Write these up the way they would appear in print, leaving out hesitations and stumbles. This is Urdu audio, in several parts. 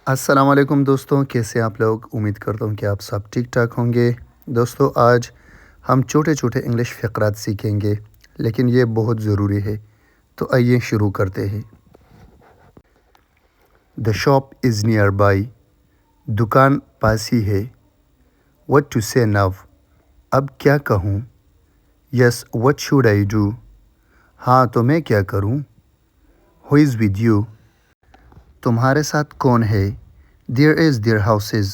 السلام علیکم دوستوں، کیسے آپ لوگ؟ امید کرتا ہوں کہ آپ سب ٹھیک ٹھاک ہوں گے۔ دوستوں، آج ہم چھوٹے چھوٹے انگلش فقرات سیکھیں گے، لیکن یہ بہت ضروری ہے، تو آئیے شروع کرتے ہیں۔ The shop is nearby. دکان پاس ہی ہے۔ What to say now؟ اب کیا کہوں؟ Yes, what should I do؟ ہاں، تو میں کیا کروں؟ Who is with you؟ تمہارے ساتھ کون ہے؟ There is their houses۔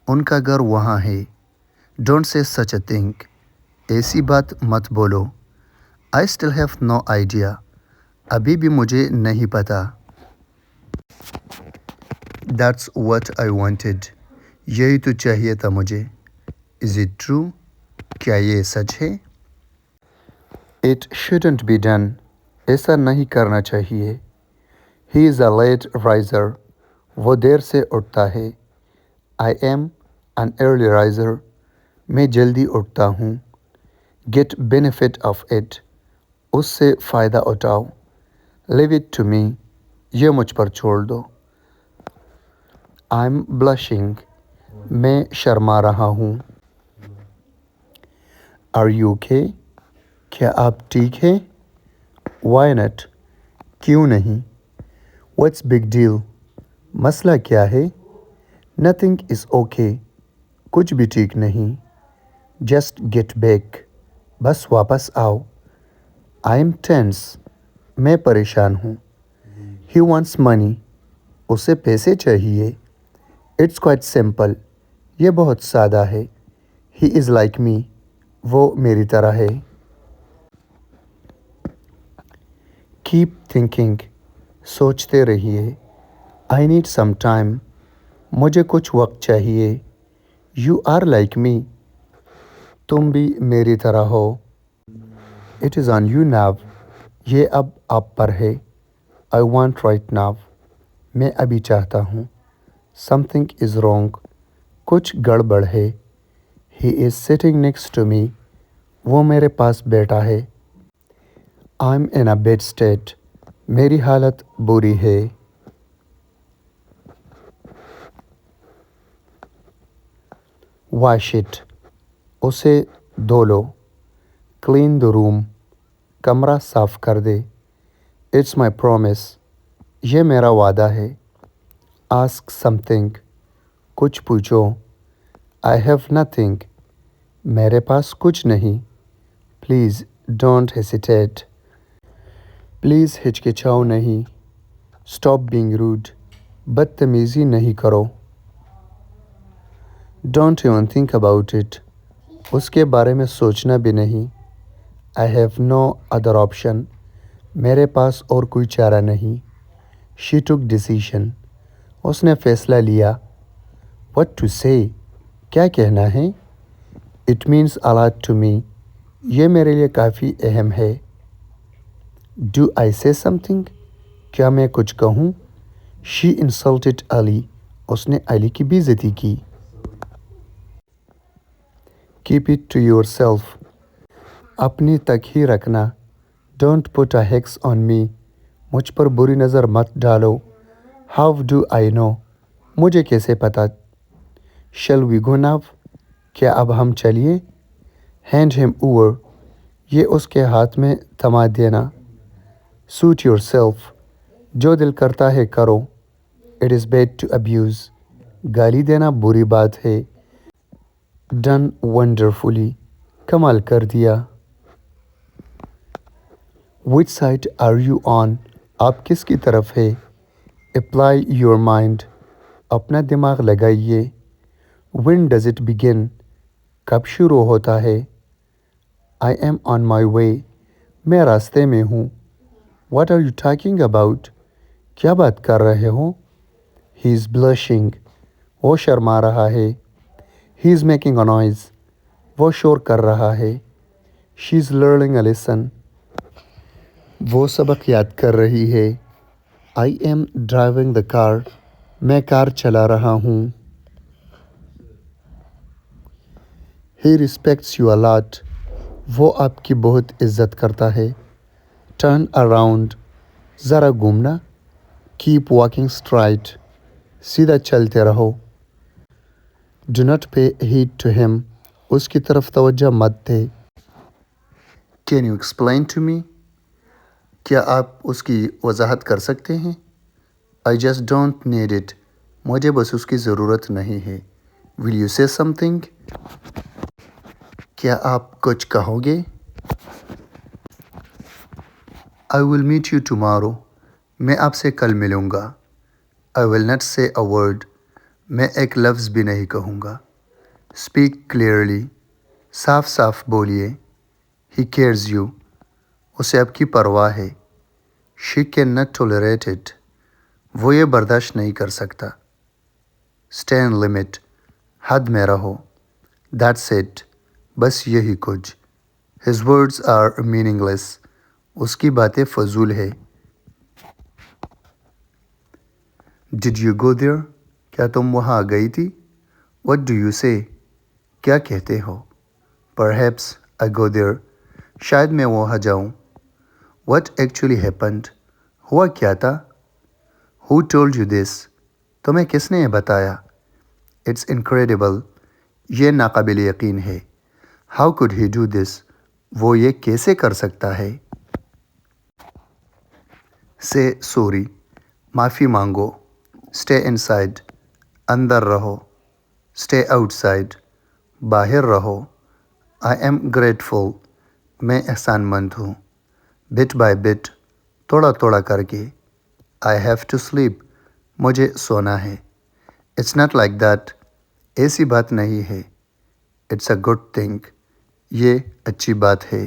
ان کا گھر وہاں ہے۔ Don't say such a thing۔ ایسی بات مت بولو۔ I still have no idea۔ ابھی بھی مجھے نہیں پتہ۔ That's what I wanted۔ یہی تو چاہیے تھا مجھے۔ Is it true؟ کیا یہ سچ ہے؟ It shouldn't be done۔ ایسا نہیں کرنا چاہیے۔ He is a late riser۔ وہ دیر سے اٹھتا ہے۔ I am an early riser۔ میں جلدی اٹھتا ہوں۔ Get benefit of it۔ اس سے فائدہ اٹھاؤ۔ Leave it to me۔ یہ مجھ پر چھوڑ دو۔ I'm blushing۔ میں شرما رہا ہوں۔ Are you okay؟ کیا آپ ٹھیک ہیں؟ Why not؟ کیوں نہیں؟ What's big deal؟ مسئلہ کیا ہے؟ Nothing is okay۔ کچھ بھی ٹھیک نہیں۔ Just get back۔ بس واپس آؤ۔ I'm tense۔ میں پریشان ہوں۔ He wants money۔ اسے پیسے چاہیے۔ It's quite simple۔ یہ بہت سادہ ہے۔ He is like me۔ وہ میری طرح ہے۔ Keep thinking۔ سوچتے رہیے۔ I need some time۔ مجھے کچھ وقت چاہیے۔ You are like me۔ تم بھی میری طرح ہو۔ It is on you now۔ یہ اب آپ پر ہے۔ I want right now۔ میں ابھی چاہتا ہوں۔ Something is wrong۔ کچھ گڑبڑ ہے۔ He is sitting next to me۔ وہ میرے پاس بیٹھا ہے۔ I'm in a bad state۔ میری حالت بری ہے۔ Wash it۔ اسے دھو لو۔ Clean the room۔ کمرہ صاف کر دے۔ It's my promise۔ یہ میرا وعدہ ہے۔ Ask something۔ کچھ پوچھو۔ I have nothing۔ میرے پاس کچھ نہیں۔ Please don't hesitate۔ پلیز ہچکچاؤ نہیں۔ Stop being rude۔ بدتمیزی نہیں کرو۔ Don't even think about it۔ اس کے بارے میں سوچنا بھی نہیں۔ I have no other option۔ میرے پاس اور کوئی چارہ نہیں۔ She took decision۔ اس نے فیصلہ لیا۔ What to say؟ کیا کہنا ہے؟ It means a lot to me۔ یہ میرے لیے کافی اہم ہے۔ Do I say something؟ کیا میں کچھ کہوں؟ She insulted Ali۔ اس نے علی کی بے عزتی کی۔ Keep it to yourself۔ اپنی تک ہی رکھنا۔ Don't put a hex on me۔ مجھ پر بری نظر مت ڈالو۔ How do I know؟ مجھے کیسے پتہ؟ Shall we go now؟ کیا اب ہم چلیے؟ Hand him over۔ یہ اس کے ہاتھ میں تھما دینا۔ Suit yourself۔ جو دل کرتا ہے کرو۔ It is bad to abuse۔ گالی دینا بری بات ہے۔ Done wonderfully۔ کمال کر دیا۔ Which side are you on؟ آپ کس کی طرف ہے؟ Apply your mind۔ اپنا دماغ لگائیے۔ When does it begin؟ کب شروع ہوتا ہے؟ I am on my way۔ میں راستے میں ہوں۔ What are you talking about؟ کیا بات کر رہے ہو؟ He is blushing۔ وہ شرما رہا ہے۔ He is making a noise۔ وہ شور کر رہا ہے۔ She is learning a lesson۔ وہ سبق یاد کر رہی ہے۔ I am driving the car۔ میں کار چلا رہا ہوں۔ He respects you a lot۔ وہ آپ کی بہت عزت کرتا ہے۔ Turn around۔ ذرا گھومنا۔ Keep walking straight۔ سیدھا چلتے رہو. Do not pay heed to him. اس کی طرف توجہ مت دے. Can you explain to me? کیا آپ اس کی وضاحت کر سکتے ہیں؟ I just don't need it. مجھے بس اس کی ضرورت نہیں ہے. Will you say something? کیا آپ کچھ کہو گے؟ I will meet you tomorrow. میں آپ سے کل ملوں گا. I will not say a word. میں ایک لفظ بھی نہیں کہوں گا. Speak clearly. صاف صاف بولیے. He cares you. اسے آپ کی پرواہ ہے. She cannot tolerate it. وہ یہ برداشت نہیں کر سکتا. Stay in limit. حد میں رہو. That's it. بس یہی کچھ. His words are meaningless. اس کی باتیں فضول ہے. Did you go there? کیا تم وہاں گئی تھی؟ What do you say? کیا کہتے ہو؟ Perhaps I go there. شاید میں وہاں جاؤں. What actually happened? ہوا کیا تھا؟ Who told you this? تمہیں کس نے یہ بتایا؟ It's incredible. یہ ناقابل یقین ہے. How could he do this? وہ یہ کیسے کر سکتا ہے؟ Say sorry. معافی مانگو. Stay inside. اندر رہو. Stay outside. باہر رہو. I am grateful. میں احسان مند ہوں. Bit by bit. تھوڑا تھوڑا کر کے. I have to sleep. مجھے سونا ہے. It's not like that. ایسی بات نہیں ہے. It's a good thing. یہ اچھی بات ہے.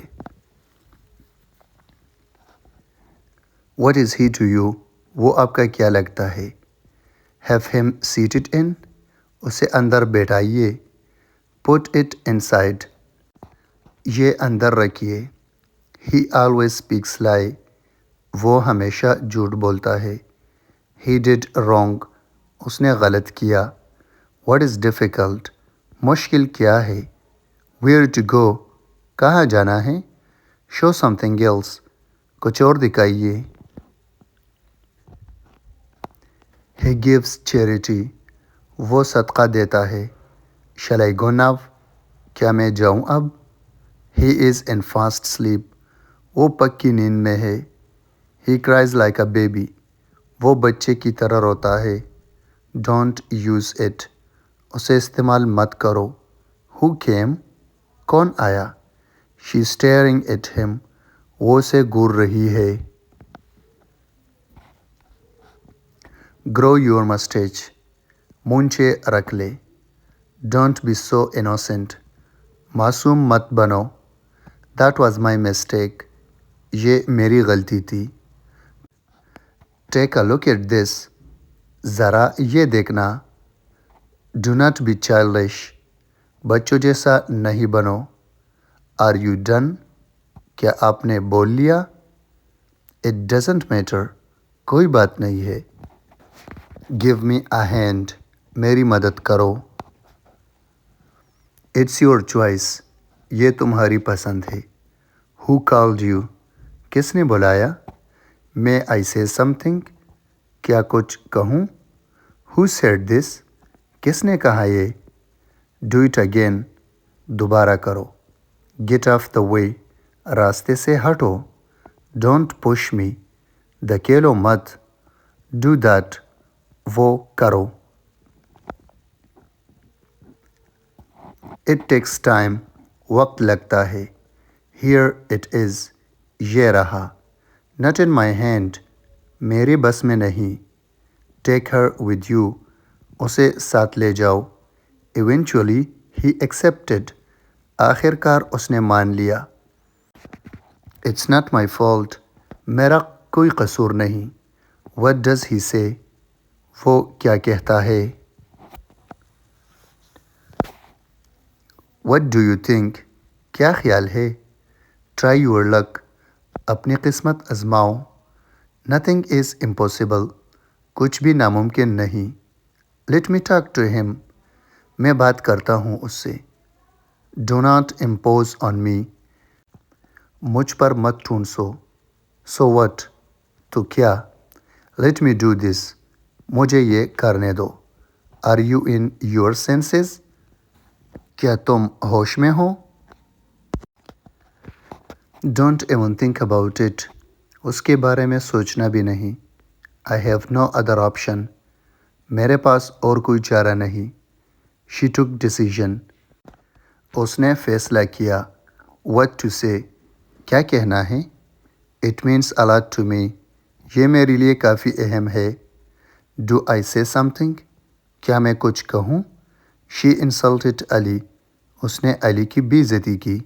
What is he to you? وہ آپ کا کیا لگتا ہے؟ Have him seated in. اسے اندر بیٹھائیے. Put it inside. یہ اندر رکھیے. He always speaks lie. وہ ہمیشہ جھوٹ بولتا ہے. He did wrong. اس نے غلط کیا. What is difficult? مشکل کیا ہے؟ Where to go? کہاں جانا ہے؟ Show something else. کچھ اور دکھائیے. He gives charity. وہ صدقہ دیتا ہے. Shall I go now? کیا میں جاؤں اب؟ He is in fast sleep. وہ پکی نیند میں ہے. He cries like a baby. وہ بچے کی طرح روتا ہے. Don't use it. اسے استعمال مت کرو. Who came? کون آیا؟ She's staring at him. وہ اسے گور رہی ہے. Grow your mustache. مونچھے رکھ لے. Don't be so innocent. معصوم مت بنو. That was my mistake. یہ میری غلطی تھی. Take a look at this. ذرا یہ دیکھنا. Do not be childish. بچوں جیسا نہیں بنو. Are you done? کیا آپ نے بول لیا؟ It doesn't matter. کوئی بات نہیں ہے. Give me a hand. میری مدد کرو. It's your choice. یہ تمہاری پسند ہے. Who called you? کس نے بلایا؟ May I say something? کیا کچھ کہوں؟ Who said this? کس نے کہا یہ؟ Do it again. دوبارہ کرو. Get off the way. راستے سے ہٹو. Don't push me. دھکیلو مت. Do that. وہ کرو. It takes time. وقت لگتا ہے. Here it is. یہ رہا. Not in my hand. میرے بس میں نہیں. Take her with you. اسے ساتھ لے جاؤ. Eventually he accepted. آخر کار اس نے مان لیا. It's not my fault. میرا کوئی قصور نہیں. What does he say? وہ کیا کہتا ہے؟ What do you think? کیا خیال ہے؟ Try your luck. اپنی قسمت آزماؤ. Nothing is impossible. کچھ بھی ناممکن نہیں. Let me talk to him. میں بات کرتا ہوں اس سے. Do not impose on me. مجھ پر مت ٹھونسو. So what? تو کیا؟ Let me do this. مجھے یہ کرنے دو. Are you in your senses? کیا تم ہوش میں ہو؟ Don't even think about it. اس کے بارے میں سوچنا بھی نہیں. I have no other option. میرے پاس اور کوئی چارہ نہیں. She took decision. اس نے فیصلہ کیا. What to say. کیا کہنا ہے؟ It means a lot to me. یہ میرے لیے کافی اہم ہے. Do I say something? کیا میں کچھ کہوں؟ She insulted Ali. اس نے علی کی بے عزتی کی.